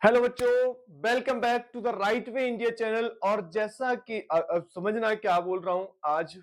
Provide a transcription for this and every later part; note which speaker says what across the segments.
Speaker 1: Hello बच्चों, welcome back to the right way India channel. और जैसा कि समझना क्या बोल रहा हूं, आज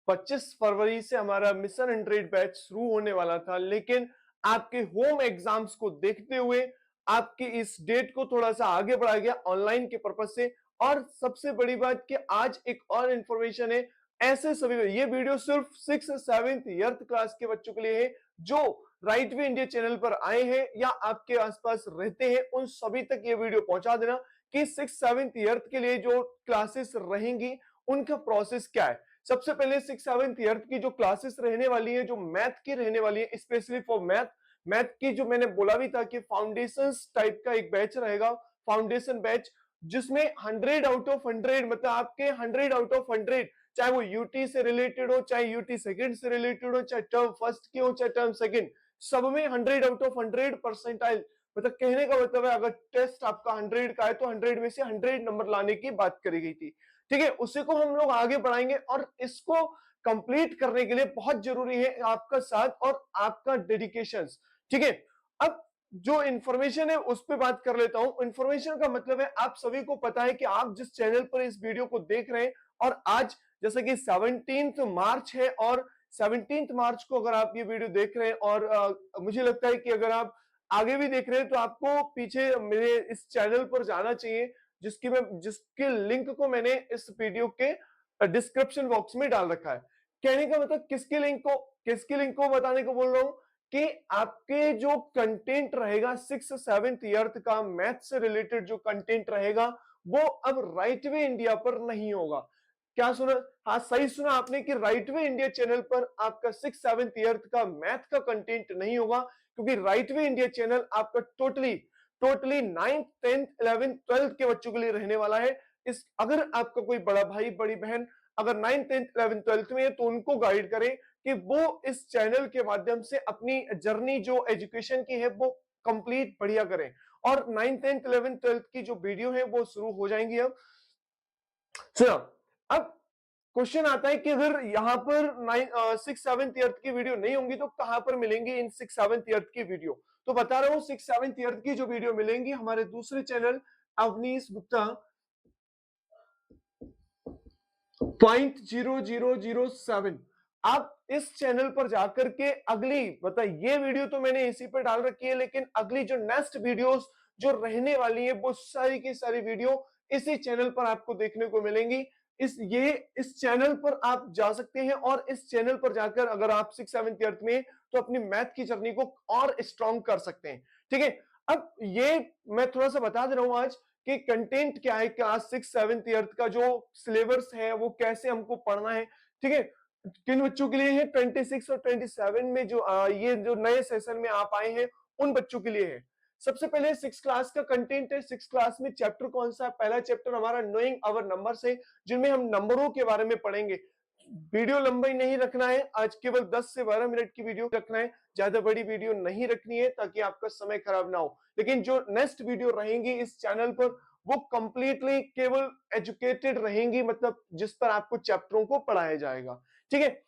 Speaker 1: 25 फरवरी से हमारा मिशन 100 बैच शुरू होने वाला था, लेकिन आपके होम एग्जाम्स को देखते हुए आपकी इस डेट को थोड़ा सा आगे बढ़ाया गया ऑनलाइन के पर्पज से। और सबसे बड़ी बात कि आज एक और इंफॉर्मेशन है, ऐसे सभी ये वीडियो सिर्फ 6th 7th 8th क्लास के बच्चों के लिए है जो राइट वे इंडिया चैनल पर आए हैं या आपके आसपास रहते हैं, उन सभी तक ये वीडियो पहुंचा देना कि 6th 7th 8th के लिए जो क्लासेस रहेंगी उनका प्रोसेस क्या है। सबसे पहले 6th 7th 8th की जो क्लासेस रहने वाली है, जो मैथ की रहने वाली है, स्पेशली फॉर मैथ। मैथ की जो मैंने बोला भी था कि फाउंडेशंस टाइप का एक बैच रहेगा, फाउंडेशन बैच, जिसमें 100 आउट ऑफ 100 मतलब आपके 100 आउट ऑफ 100, चाहे वो यूटी से रिलेटेड हो, चाहे यूटी सेकंड से रिलेटेड हो, चाहे टर्म फर्स्ट की हो, चाहे टर्म सेकंड, सब में 100 आउट ऑफ 100 परसेंटाइल। मतलब कहने का मतलब है, अगर टेस्ट आपका 100 का है तो 100 में से 100 नंबर लाने की बात करी गई थी। ठीक है, उसी को हम लोग आगे बढ़ाएंगे और इसको कंप्लीट करने के लिए बहुत जरूरी है आपका साथ और आपका डेडिकेशन। ठीक है, अब जो इंफॉर्मेशन है उस पर बात कर लेता हूं। इंफॉर्मेशन का मतलब है, आप सभी को पता है कि आप जिस चैनल पर इस वीडियो को देख रहे हैं, और आज जैसे कि 17 मार्च है, और 17 मार्च को अगर आप ये वीडियो देख रहे हैं और मुझे लगता है कि अगर आप आगे भी देख रहे हैं तो आपको पीछे मेरे इस चैनल पर जाना चाहिए, जिसके लिंक को मैंने इस वीडियो के डिस्क्रिप्शन बॉक्स में डाल रखा है। कहने का मतलब किसके लिंक को बताने को बोल रहा हूं कि आपके जो कंटेंट रहेगा 6th 7th 8th का मैथ से रिलेटेड जो कंटेंट रहेगा, वो अब राइट वे इंडिया पर नहीं होगा। क्या सुना? हाँ, सही सुना आपने कि राइट वे इंडिया चैनल पर आपका 6th 7th 8th का मैथ का कंटेंट नहीं होगा, क्योंकि राइट वे इंडिया चैनल आपका totally totally 9th 10th 11th 12th के बच्चों के लिए रहने वाला है। इस अगर आपका कोई बड़ा भाई बड़ी बहन अगर 9th 10th 11th 12th में है तो उनको गाइड करें कि वो इस चैनल के माध्यम से अपनी जर्नी जो एजुकेशन की है वो कंप्लीट बढ़िया करें। और 9th 10th 11th 12th की जो वीडियो है वो शुरू हो जाएंगी अब। सुनो, अब क्वेश्चन आता है कि अगर यहाँ पर 6th 7th 8th की वीडियो नहीं होंगी तो कहां पर मिलेंगी इन 6th 7th 8th की वीडियो? तो बता रहा हूँ, 6th 7th 8th की जो वीडियो मिलेंगी हमारे दूसरे चैनल अवनीश गुप्ता .0007। आप इस चैनल पर जाकर के अगली मतलब ये वीडियो तो मैंने इसी पर डाल रखी है, लेकिन अगली जो नेक्स्ट वीडियोस जो रहने वाली है वो सारी की सारी वीडियो इसी चैनल पर आपको देखने को मिलेंगी। इस चैनल पर आप जा सकते हैं और इस चैनल पर जाकर अगर आप 6th 7th 8th में तो अपनी मैथ की जर्नी को और स्ट्रॉन्ग कर सकते हैं। ठीक है, अब ये मैं थोड़ा सा बता दे रहा हूं आज कि कंटेंट क्या है, क्लास 6th 7th 8th का जो सिलेबस है वो कैसे हमको पढ़ना है। ठीक है, किन बच्चों के लिए है? 26 और 27 में जो ये जो नए सेशन में आप आए हैं उन बच्चों के लिए है। सबसे पहले 6 क्लास का कंटेंट है। 6 क्लास में चैप्टर कौन सा है? पहला चैप्टर हमारा नोइंग आवर नंबर्स है, जिनमें हम नंबरों के बारे में पढ़ेंगे। वीडियो लंबाई नहीं रखना है, आज केवल 10 से 12 मिनट की वीडियो रखना है, ज्यादा बड़ी वीडियो नहीं रखनी है ताकि आपका समय खराब ना हो। लेकिन जो नेक्स्ट वीडियो रहेंगी इस चैनल पर वो कंप्लीटली केवल एजुकेटेड रहेंगी, मतलब जिस पर आपको चैप्टरों को पढ़ाया जाएगा। ठीक है,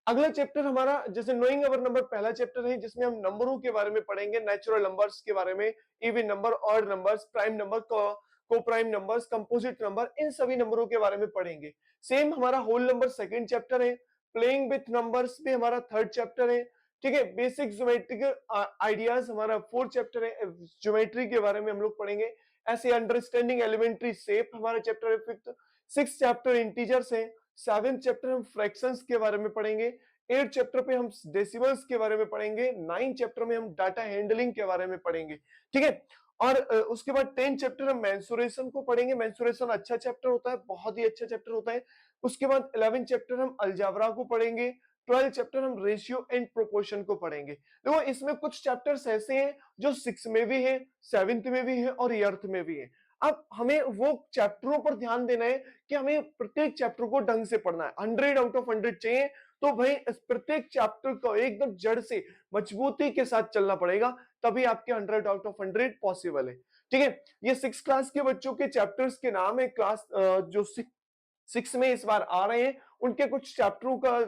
Speaker 1: अगला चैप्टर हमारा जैसे नोइंग अवर नंबर पहला चैप्टर है, जिसमें हम नंबरों के बारे में पढ़ेंगे, नेचुरल नंबर्स के बारे में, even number, odd numbers, prime number, को प्राइम नंबर्स, कंपोजिट नंबर, इन सभी नंबरों के बारे में पढ़ेंगे। सेम हमारा होल नंबर सेकंड चैप्टर है। प्लेइंग विथ नंबर्स भी हमारा थर्ड चैप्टर है। ठीक है, बेसिक ज्योमेट्रिकल आइडियाज हमारा फोर्थ चैप्टर है, ज्योमेट्री के बारे में हम लोग पढ़ेंगे। ऐसे अंडरस्टैंडिंग एलिमेंट्री शेप हमारा चैप्टर है फिफ्थ। सिक्स चैप्टर इंटीजर्स है। सेवेंथ चैप्टर हम फ्रैक्शंस के बारे में पढ़ेंगे। एट चैप्टर पे हम डेसिमल्स के बारे में पढ़ेंगे। नाइन चैप्टर में हम डाटा हैंडलिंग के बारे में पढ़ेंगे। ठीक है, और उसके बाद 10 चैप्टर हम मेंसुरेशन को पढ़ेंगे। मेंसुरेशन अच्छा चैप्टर होता है, बहुत ही अच्छा चैप्टर होता है। उसके बाद 11 चैप्टर हम अलजाब्रा को पढ़ेंगे। 12 चैप्टर हम रेशियो एंड प्रोपोर्शन को पढ़ेंगे। देखो, इसमें कुछ चैप्टर्स ऐसे हैं जो 6 में भी है, 7th में भी है और 8th में भी है। अब हमें वो चैप्टरों पर ध्यान देना है कि हमें प्रत्येक चैप्टर को ढंग से पढ़ना है। 100 आउट ऑफ 100 चाहिए तो भाई इस प्रत्येक चैप्टर को एकदम जड़ से मजबूती के साथ चलना पड़ेगा, तभी आपके 100 आउट ऑफ 100 पॉसिबल है। ठीक है, ये 6 क्लास के बच्चों के चैप्टर्स के नाम है। क्लास जो 6 में इस बार आ रहे हैं उनके कुछ चैप्टरों का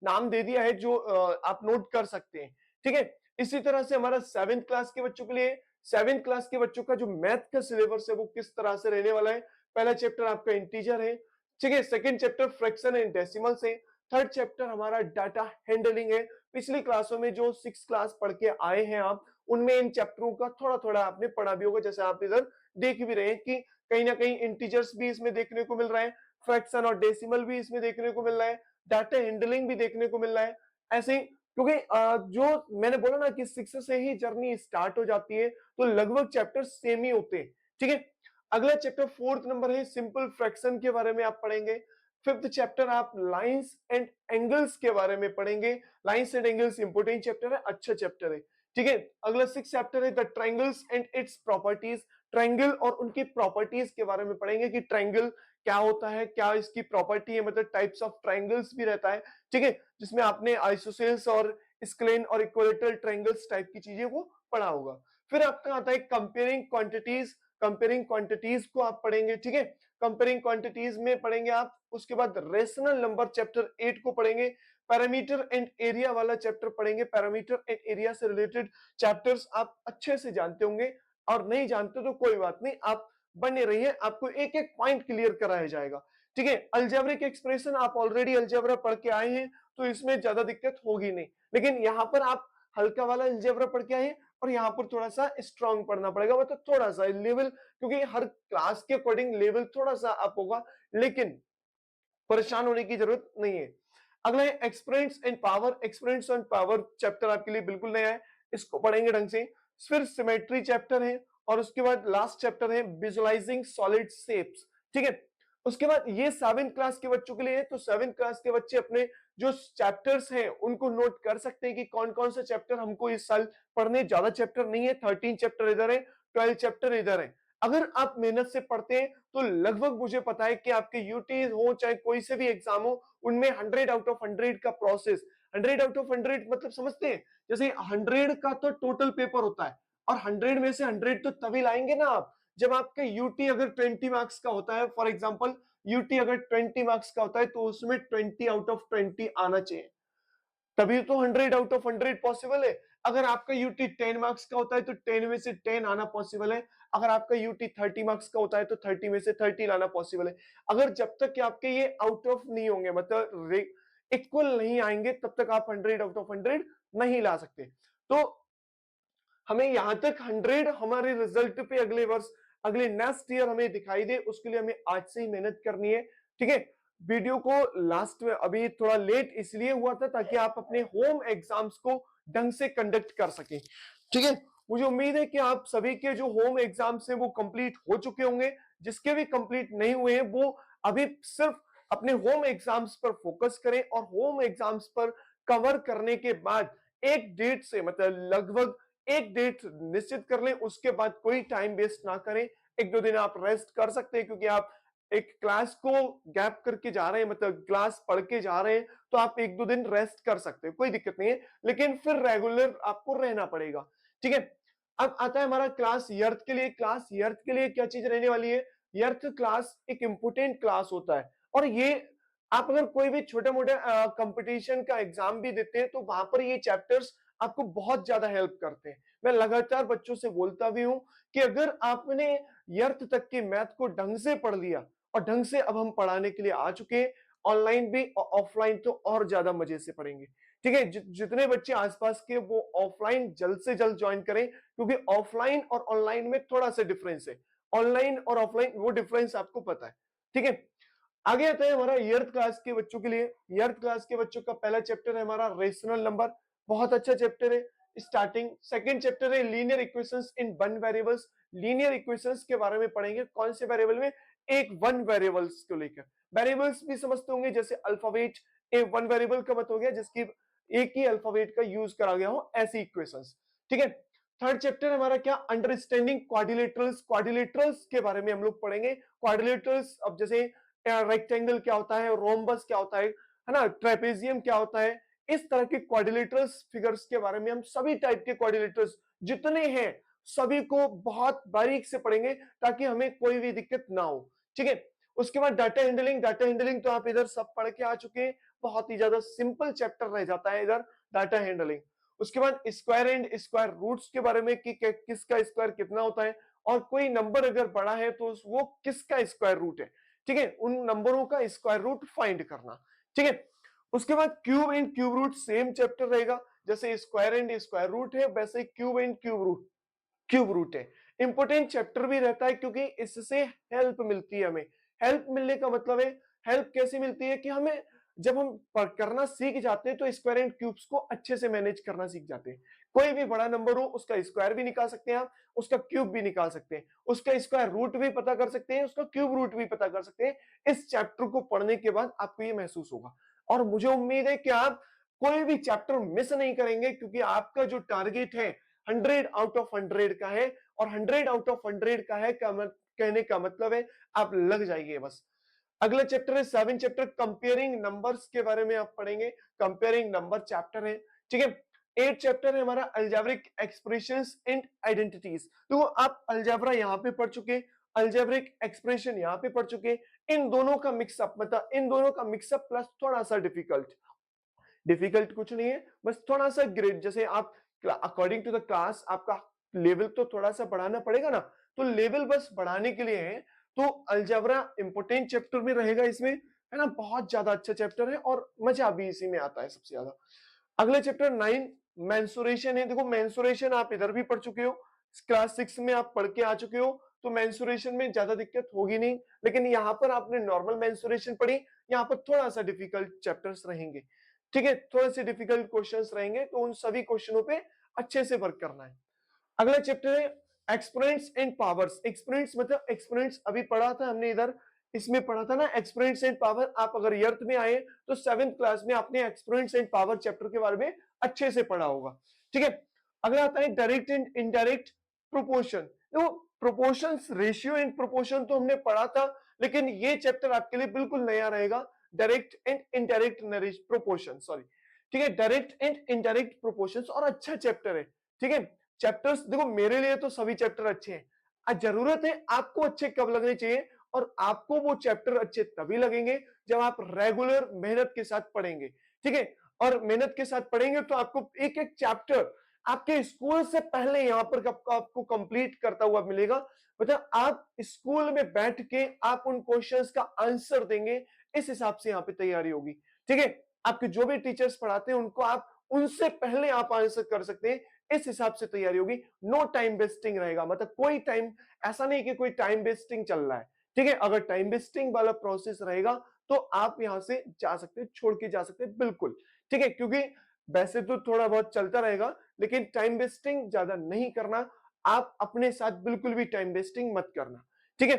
Speaker 1: नाम दे दिया है जो आप नोट कर सकते हैं। ठीक है, इसी तरह से हमारा 7th क्लास के बच्चों के लिए 7th क्लास के बच्चों का जो मैथ का सिलेबस है वो किस तरह से रहने वाला है। पहला चैप्टर आपका इंटीजर है, ठीक है, second chapter fraction and decimals है, थर्ड चैप्टर हमारा डाटा हैंडलिंग है। पिछली क्लासों में जो 6 क्लास पढ़ के आए हैं आप, उनमें इन चैप्टरों का थोड़ा-थोड़ा आपने पढ़ा भी होगा, जैसे आप इधर देख भी रहे हैं कि कहीं न कहीं इंटीजर्स भी इसमें देखने को मिल रहा है, फ्रैक्शन और डेसिमल भी इसमें देखने को मिल रहा है, डाटा हैंडलिंग भी देखने को मिल रहा है। ऐसे ही क्योंकि जो मैंने बोला ना कि 6 से ही जर्नी स्टार्ट हो जाती है, तो लगभग चैप्टर सेम ही होते हैं, ठीक है। अगला चैप्टर 4th नंबर है सिंपल फ्रैक्शन के बारे में आप पढ़ेंगे। 5th चैप्टर आप लाइंस एंड एंगल्स के बारे में पढ़ेंगे। Lines and angles important chapter है, अच्छा चैप्टर है, ठीक है। अगला 6th चैप्टर है the triangles and its properties. Triangle और उनकी प्रॉपर्टीज के बारे में पढ़ेंगे कि ट्रायंगल क्या होता है, क्या इसकी प्रॉपर्टी है, मतलब टाइप्स ऑफ ट्रायंगल्स भी रहता है, ठीक है, जिसमें आपने आइसोसेल्स और स्क्लेन और इक्विलेटरल ट्रायंगल्स टाइप की चीजें को पढ़ा होगा। फिर आपका आता है कंपेयरिंग क्वांटिटीज। कंपेयरिंग क्वांटिटीज को आप पढ़ेंगे, ठीक है। कंपेयरिंग क्वांटिटीज में पढ़ेंगे आप, उसके बाद रेशनल नंबर चैप्टर 8 को पढ़ेंगे। पैरामीटर एंड एरिया वाला चैप्टर पढ़ेंगे। पैरामीटर एंड एरिया से रिलेटेड चैप्टर्स आप अच्छे से जानते होंगे, और नहीं जानते तो कोई बात नहीं, आप बने रहिए, आपको एक एक पॉइंट क्लियर कराया जाएगा, ठीक है। अलजेब्रिक एक्सप्रेशन आप ऑलरेडी अलजेब्रा पढ़ के आए हैं, तो इसमें ज्यादा दिक्कत होगी नहीं, लेकिन यहाँ पर आप हल्का वाला अलजेब्रा पढ़ के आए हैं, और यहाँ पर थोड़ा सा स्ट्रांग पढ़ना पड़ेगा, मतलब थोड़ा सा लेवल, क्योंकि हर क्लास के अकॉर्डिंग लेवल थोड़ा सा अप होगा, लेकिन परेशान होने की जरूरत नहीं है। अगला है experiments and power. Experiments and power chapter आपके लिए बिल्कुल नया है, इसको पढ़ेंगे ढंग से। फिर सिमेट्री चैप्टर है, और उसके बाद लास्ट चैप्टर है विजुअलाइजिंग सॉलिड शेप्स, ठीक है। उसके बाद ये 7th क्लास के बच्चों के लिए है, तो 7th क्लास के बच्चे अपने जो चैप्टर्स हैं उनको नोट कर सकते हैं कि कौन कौन से चैप्टर हमको इस साल पढ़ने। ज्यादा चैप्टर नहीं है, 13 चैप्टर इधर है, 12 चैप्टर इधर है। अगर आप मेहनत से पढ़ते हैं तो लगभग मुझे पता है कि आपके यूटी हो चाहे कोई से भी एग्जाम हो, उनमें 100 आउट ऑफ 100 का प्रोसेस, 100 आउट ऑफ 100 मतलब समझते हैं, जैसे 100 का तो टोटल पेपर होता है, और 100 में से 100 तो तभी लाएंगे ना आप जब आपका यूटी अगर 20 मार्क्स का होता है। फॉर एग्जांपल यूटी अगर 20 मार्क्स का होता है, तो उसमें 20 आउट ऑफ 20 आना चाहिए, तभी तो 100 आउट ऑफ 100 पॉसिबल है। अगर आपका यूटी 10 मार्क्स का होता है तो 10 में से 10 आना पॉसिबल है। अगर आपका यूटी 30 मार्क्स का होता है तो 30 में से 30 लाना पॉसिबल है। अगर जब तक कि आपके ये आउट ऑफ नहीं होंगे, मतलब इक्वल नहीं आएंगे, तब तक आप 100 आउट ऑफ 100 नहीं ला सकते। तो हमें यहां तक 100 हमारे रिजल्ट पे अगले वर्ष, अगले नेक्स्ट ईयर हमें दिखाई दे, उसके लिए हमें आज से ही मेहनत करनी है, ठीक है। वीडियो को लास्ट में अभी थोड़ा लेट इसलिए हुआ था ताकि आप अपने होम एग्जाम्स को ढंग से कंडक्ट कर सकें, ठीक है। मुझे उम्मीद है कि आप सभी के जो होम एग्जाम्स हैं वो कंप्लीट हो चुके होंगे। जिसके भी कंप्लीट नहीं हुए हैं वो अभी सिर्फ अपने होम एग्जाम्स पर फोकस करें, और होम एग्जाम्स पर कवर करने के बाद एक डेट से, मतलब लगभग एक डेट निश्चित कर लें, उसके बाद कोई टाइम वेस्ट ना करें। एक दो दिन आप रेस्ट कर सकते हैं, क्योंकि आप एक क्लास को गैप करके जा रहे हैं, मतलब क्लास पढ़ के जा रहे हैं, तो आप एक दो दिन रेस्ट कर सकते हैं, कोई दिक्कत नहीं है, लेकिन फिर रेगुलर आपको रहना पड़ेगा, ठीक है। अब आता है हमारा क्लास यर्थ के लिए। क्लास यर्थ के लिए क्या चीज रहने वाली है? यर्थ क्लास एक इंपोर्टेंट क्लास होता है, और ये आप अगर कोई भी छोटा मोटा कंपटीशन का एग्जाम भी देते हैं, तो वहां पर ये चैप्टर्स आपको बहुत ज्यादा हेल्प करते हैं। मैं लगातार बच्चों से बोलता भी हूं कि अगर आपने यर्थ तक की मैथ को ढंग से पढ़ लिया, और ढंग से अब हम पढ़ाने के लिए आ चुके हैं, ऑनलाइन भी ऑफलाइन तो और ज्यादा मजे से पढ़ेंगे, ठीक है। जितने बच्चे आसपास के वो ऑफलाइन जल्द से जल्द ज्वाइन करें, क्योंकि ऑफलाइन और ऑनलाइन में थोड़ा सा डिफरेंस है। ऑनलाइन और ऑफलाइन वो डिफरेंस आपको पता है, ठीक है। आगे आता है हमारा ईयर्थ क्लास के बच्चों के लिए। ईयर्थ क्लास के बच्चों का पहला चैप्टर है हमारा रेशनल नंबर, बहुत अच्छा चैप्टर है। स्टार्टिंग सेकंड चैप्टर है linear equations in one variables. Linear equations के बारे में पढ़ेंगे, कौन से वेरिएबल में? एक वन वेरिएबल्स को लेकर। वेरिएबल्स भी समझते होंगे, जैसे अल्फाबेट एक वन वेरिएबल का मतलब हो गया जिसकी एक ही अल्फाबेट का यूज करा गया हो, ऐसी इक्वेशंस, ठीक है। थर्ड चैप्टर हमारा क्या? Understanding quadrilaterals. क्वाड्रिलेटरल्स के बारे में हम लोग पढ़ेंगे। क्वाड्रिलेटरल्स, अब जैसे रेक्टेंगल क्या होता है, रोम्बस क्या होता है ना, ट्रेपेजियम क्या होता है, इस तरह के क्वाड्रिलेटरल्स फिगर्स के बारे में हम सभी टाइप के क्वाड्रिलेटरल्स जितने हैं सभी को बहुत बारीक से पढ़ेंगे, ताकि हमें कोई भी दिक्कत ना हो, ठीक है। उसके बाद डाटा हैंडलिंग। डाटा हैंडलिंग तो आप इधर सब पढ़ के आ चुके हैं, बहुत ही ज्यादा सिंपल चैप्टर रह जाता है इधर डाटा हैंडलिंग। उसके बाद स्क्वायर एंड स्क्वायर रूट्स के बारे में कि किसका स्क्वायर कितना होता है, और कोई नंबर अगर बड़ा है तो वो किसका स्क्वायर रूट है, ठीक है, उन नंबरों का स्क्वायर रूट फाइंड करना, ठीक है। उसके बाद cube and cube root same chapter रहेगा, जैसे स्क्वायर एंड स्क्वायर रूट है वैसे क्यूब एंड क्यूब रूट है। इंपॉर्टेंट चैप्टर भी रहता है क्योंकि इससे हेल्प मिलती है हमें। हेल्प मिलने का मतलब है, हेल्प कैसे मिलती है कि हमें जब हम करना सीख जाते हैं तो स्क्वायर एंड क्यूब्स को अच्छे से मैनेज करना सीख जाते हैं। कोई भी बड़ा नंबर हो उसका स्क्वायर भी निकाल सकते हैं आप, उसका क्यूब भी निकाल सकते हैं, उसका स्क्वायर रूट भी पता कर सकते हैं, उसका क्यूब रूट भी पता कर सकते हैं। इस चैप्टर को पढ़ने के बाद आपको ये महसूस होगा, और मुझे उम्मीद है कि आप कोई भी चैप्टर मिस नहीं करेंगे, क्योंकि आपका जो टारगेट है 100 आउट ऑफ 100 का है, और 100 आउट ऑफ 100 का है कहने का मतलब है आप लग जाइए बस। अगला चैप्टर है 7 चैप्टर, कंपेयरिंग नंबर्स के बारे में आप पढ़ेंगे। कंपेयरिंग नंबर चैप्टर है, ठीक है। 8 चैप्टर है हमारा अलजेब्रिक एक्सप्रेशंस एंड आइडेंटिटीज। तो आप अलजेब्रा यहां पे पढ़ चुके, अलजेब्रिक एक्सप्रेशन यहां पे पढ़ चुके। इन दोनों का मिक्सअप, मतलब इन दोनों का मिक्सअप प्लस थोड़ा सा डिफिकल्ट, डिफिकल्ट कुछ नहीं है, बस थोड़ा सा ग्रेड, जैसे आप अकॉर्डिंग टू द क्लास आपका लेवल तो थोड़ा सा बढ़ाना पड़ेगा ना, तो लेवल बस बढ़ाने के लिए है। तो अलजेब्रा इंपोर्टेंट चैप्टर में रहेगा इसमें, है ना, बहुत ज्यादा अच्छा चैप्टर है और मजा भी इसी में आता है सबसे ज्यादा। अगला चैप्टर 9 मेंसुरेशन है। देखो मेंसुरेशन आप इधर भी पढ़ चुके हो, क्लास 6 में आप पढ़ के आ चुके हो, तो मेंसुरेशन में ज्यादा दिक्कत होगी नहीं, लेकिन यहाँ पर आपने नॉर्मल मेंसुरेशन पढ़ी, यहाँ पर थोड़ा सा डिफिकल्ट चैप्टर्स रहेंगे, ठीक है, थोड़े से डिफिकल्ट क्वेश्चंस रहेंगे, तो उन सभी क्वेश्चनों पे अच्छे से वर्क करना है। अगला चैप्टर है एक्सपोनेंट्स एंड पावर्स। एक्सपोनेंट्स मतलब एक्सपोनेंट्स अभी पढ़ा था हमने इधर, इसमें पढ़ा था ना एक्सपोनेंट्स एंड पावर। आप अगर यर्थ में आए तो 7th क्लास में आपने एक्सपोनेंट्स एंड पावर चैप्टर के बारे में अच्छे से पढ़ा होगा, ठीक है। अगला आता है डायरेक्ट एंड इनडायरेक्ट प्रोपोर्शन। तो प्रोपोर्शंस, रेशियो एंड प्रोपोर्शन तो हमने पढ़ा था, लेकिन ये चैप्टर आपके लिए बिल्कुल नया रहेगा, direct and indirect proportion, sorry, ठीक है, डायरेक्ट एंड इनडायरेक्ट प्रोपोर्शंस, और अच्छा चैप्टर है, ठीक है। चैप्टर्स देखो मेरे लिए तो सभी चैप्टर अच्छे हैं, जरूरत है आपको अच्छे कब लगने चाहिए, और आपको वो चैप्टर अच्छे तभी लगेंगे जब आप रेगुलर मेहनत के साथ पढ़ेंगे, ठीक है। और मेहनत के साथ पढ़ेंगे तो आपको एक एक चैप्टर आपके स्कूल से पहले यहाँ पर आपको कंप्लीट करता हुआ मिलेगा, मतलब आप स्कूल में बैठ के आप उन क्वेश्चंस का आंसर देंगे, इस हिसाब से यहाँ पे तैयारी होगी, ठीक है। आपके जो भी टीचर्स पढ़ाते हैं उनको आप उनसे पहले आप आंसर कर सकते हैं, इस हिसाब से तैयारी होगी। नो टाइम वेस्टिंग रहेगा, मतलब कोई टाइम ऐसा नहीं कि कोई टाइम वेस्टिंग चल रहा है, ठीक है। अगर टाइम वेस्टिंग वाला प्रोसेस रहेगा तो आप यहां से जा सकते हैं, छोड़ के जा सकते हैं बिल्कुल, ठीक है, क्योंकि वैसे तो थोड़ा बहुत चलता रहेगा, लेकिन टाइम वेस्टिंग ज्यादा नहीं करना। आप अपने साथ बिल्कुल भी टाइम वेस्टिंग मत करना, ठीक है।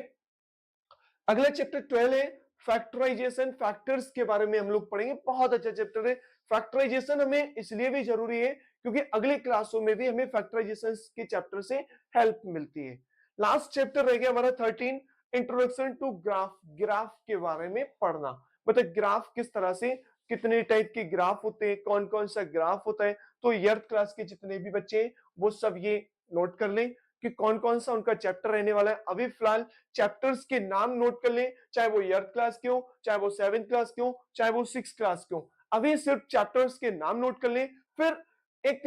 Speaker 1: अगला चैप्टर 12 है फैक्टराइजेशन। फैक्टर्स के बारे में हम लोग पढ़ेंगे, बहुत अच्छा चैप्टर है। फैक्टराइजेशन हमें इसलिए भी जरूरी है क्योंकि अगले क्लासों में भी हमें फैक्टराइजेशन के चैप्टर से हेल्प मिलती है। लास्ट चैप्टर रह गया हमारा 13, इंट्रोडक्शन टू ग्राफ। ग्राफ के बारे में पढ़ना, मतलब ग्राफ किस तरह से, कितने टाइप के ग्राफ होते हैं, कौन कौन सा ग्राफ होता है। तो ईयर्थ क्लास के जितने भी बच्चे हैं वो सब ये नोट कर लें कि कौन कौन सा उनका चैप्टर रहने वाला है। अभी फिलहाल चैप्टर्स के नाम नोट कर लें, चाहे वो ईयर्थ क्लास के हो, चाहे वो 7th क्लास के हो, चाहे वो 6th क्लास के हो। अभी सिर्फ चैप्टर्स के नाम नोट कर लें, फिर एक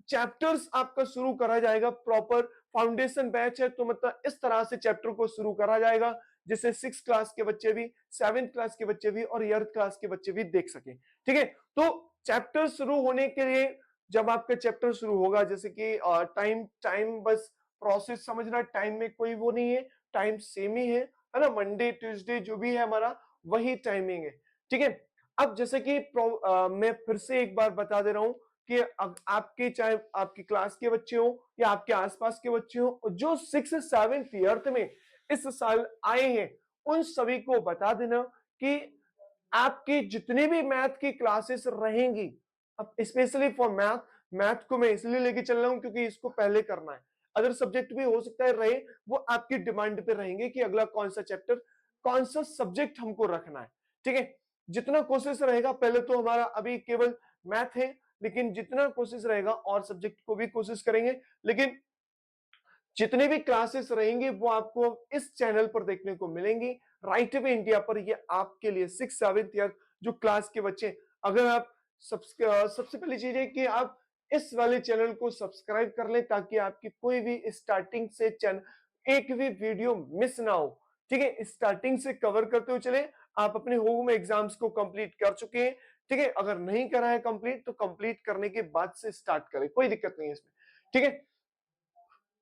Speaker 1: चैप्टर्स आपका शुरू करा जाएगा। प्रॉपर फाउंडेशन बैच है, तो मतलब इस तरह से चैप्टर को शुरू करा जाएगा जिससे 6th क्लास के बच्चे भी, 7th क्लास के बच्चे भी और ईयर्थ क्लास के बच्चे भी देख सके, ठीक है। तो चैप्टर शुरू होने के लिए, जब आपका चैप्टर शुरू होगा, जैसे कि टाइम टाइम बस प्रोसेस समझना, टाइम में कोई वो नहीं है, टाइम सेम ही है ना, मंडे ट्यूसडे जो भी है हमारा वही टाइमिंग है, ठीक है। अब जैसे कि मैं फिर से एक बार बता दे रहा हूं कि आपके, चाहे आपकी क्लास के बच्चे हो या आपके आसपास के बच्चे हो जो 6th 7th ईयर्थ में इस साल आए हैं, उन सभी को बता देना कि आपकी जितनी भी मैथ की क्लासेस रहेंगी, अब स्पेशली फॉर मैथ, मैथ को मैं इसलिए लेके चल रहा हूं क्योंकि इसको पहले करना है। अदर सब्जेक्ट भी हो सकता है रहे, वो आपकी डिमांड पे रहेंगे कि अगला कौन सा चैप्टर, कौन सा सब्जेक्ट हमको रखना है, ठीक है। जितना कोशिश रहेगा, पहले तो हमारा अभी केवल मैथ है, लेकिन जितना कोशिश रहेगा और सब्जेक्ट को भी कोशिश करेंगे, लेकिन जितने भी क्लासेस रहेंगे वो आपको इस चैनल पर देखने को मिलेंगी, राइट वे इंडिया पर। ये आपके लिए 6th 7th ईयर जो क्लास के बच्चे, अगर आप सबसे पहली चीज है कि आप इस वाले चैनल को सब्सक्राइब कर लें ताकि आपकी कोई भी स्टार्टिंग से चैनल एक भी वीडियो मिस ना हो। ठीक है, स्टार्टिंग से कवर करते हुए चले। आप अपने होम एग्जाम्स को कंप्लीट कर चुके हैं, ठीक है, अगर नहीं करा है कंप्लीट तो कंप्लीट करने के बाद से स्टार्ट करें, कोई दिक्कत नहीं है इसमें। ठीक है,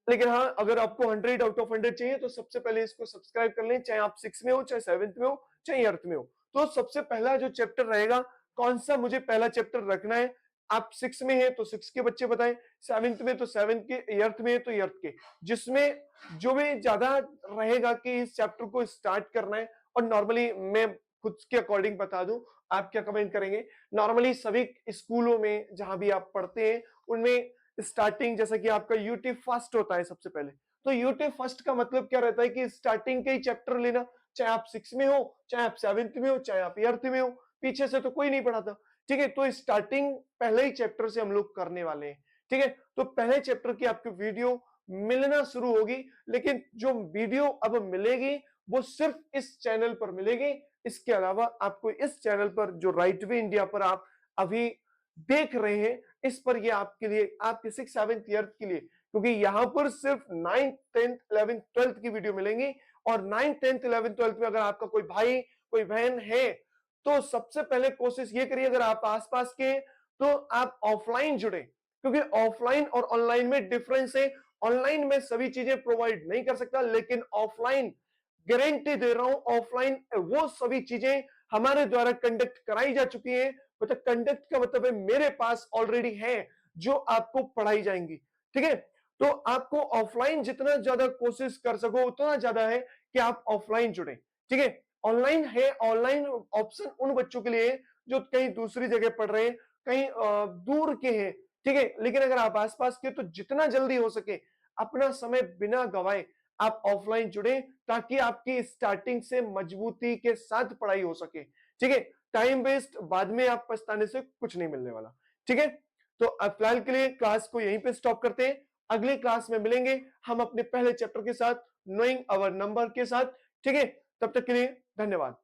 Speaker 1: लेकिन हाँ, अगर आपको 100 आउट ऑफ 100 चाहिए तो सबसे पहले इसको सब्सक्राइब कर लें, चाहे आप 6 में हो, चाहे 7th में हो, चाहे 8th में हो। तो सबसे पहला जो चैप्टर रहेगा, कौन सा मुझे पहला चैप्टर रखना है। आप 6 में है तो 6 के बच्चे बताएं, 7th में तो 7 के, 8th में है तो 8th के, जिसमें जो भी ज्यादा रहेगा कि इस चैप्टर को स्टार्ट करना है। और नॉर्मली मैं खुद के अकॉर्डिंग बता दूं, आप क्या कमेंट करेंगे। नॉर्मली सभी स्कूलों में जहां भी आप पढ़ते हैं उनमें स्टार्टिंग जैसा कि आपका यूटी फर्स्ट होता है सबसे पहले। तो यूटी फर्स्ट का मतलब क्या रहता है कि स्टार्टिंग के ही चैप्टर लेना, चाहे आप 6 में हो, चाहे आप 7th में हो, चाहे आप 8th में हो, पीछे से तो कोई नहीं पढ़ाता। ठीक है, तो स्टार्टिंग पहले ही चैप्टर से हम लोग करने वाले हैं। ठीक है, तो पहले चैप्टर की आपको वीडियो मिलना शुरू होगी, लेकिन जो वीडियो अब मिलेगी वो सिर्फ इस चैनल पर मिलेगी। इसके अलावा आपको इस चैनल पर जो राइट वे इंडिया पर आप अभी देख रहे हैं, इस पर ये आपके लिए, आपके 6th 7th ईयर के लिए, क्योंकि यहां पर सिर्फ 9th 10th 11th 12th की वीडियो मिलेंगी। और 9th 10th 11th 12th में अगर आपका कोई भाई कोई बहन है तो सबसे पहले कोशिश ये करिए, अगर आप आसपास के हैं तो आप ऑफलाइन जुड़े, क्योंकि ऑफलाइन और ऑनलाइन में डिफरेंस है। ऑनलाइन में सभी चीजें प्रोवाइड नहीं कर सकता, लेकिन ऑफलाइन गारंटी दे रहा हूं, ऑफलाइन वो सभी चीजें हमारे द्वारा कंडक्ट कराई जा चुकी है। मतलब कंडक्ट का मतलब है मेरे पास ऑलरेडी है जो आपको पढ़ाई जाएंगी। ठीक है, तो आपको ऑफलाइन जितना ज्यादा कोशिश कर सको उतना ज्यादा है कि आप ऑफलाइन जुड़े। ठीक है, ऑनलाइन है, ऑनलाइन ऑप्शन उन बच्चों के लिए जो कहीं दूसरी जगह पढ़ रहे हैं, कहीं दूर के हैं। ठीक है, लेकिन अगर आप आसपास के तो जितना जल्दी हो सके अपना समय बिना गवाए आप ऑफलाइन जुड़े, ताकि आपकी स्टार्टिंग से मजबूती के साथ पढ़ाई हो सके। ठीक है, टाइम वेस्ट बाद में आप पछताने से कुछ नहीं मिलने वाला। ठीक है, तो अब फिलहाल के लिए क्लास को यहीं पे स्टॉप करते हैं। अगली क्लास में मिलेंगे हम अपने पहले चैप्टर के साथ, नोइंग अवर नंबर के साथ। ठीक है, तब तक के लिए धन्यवाद।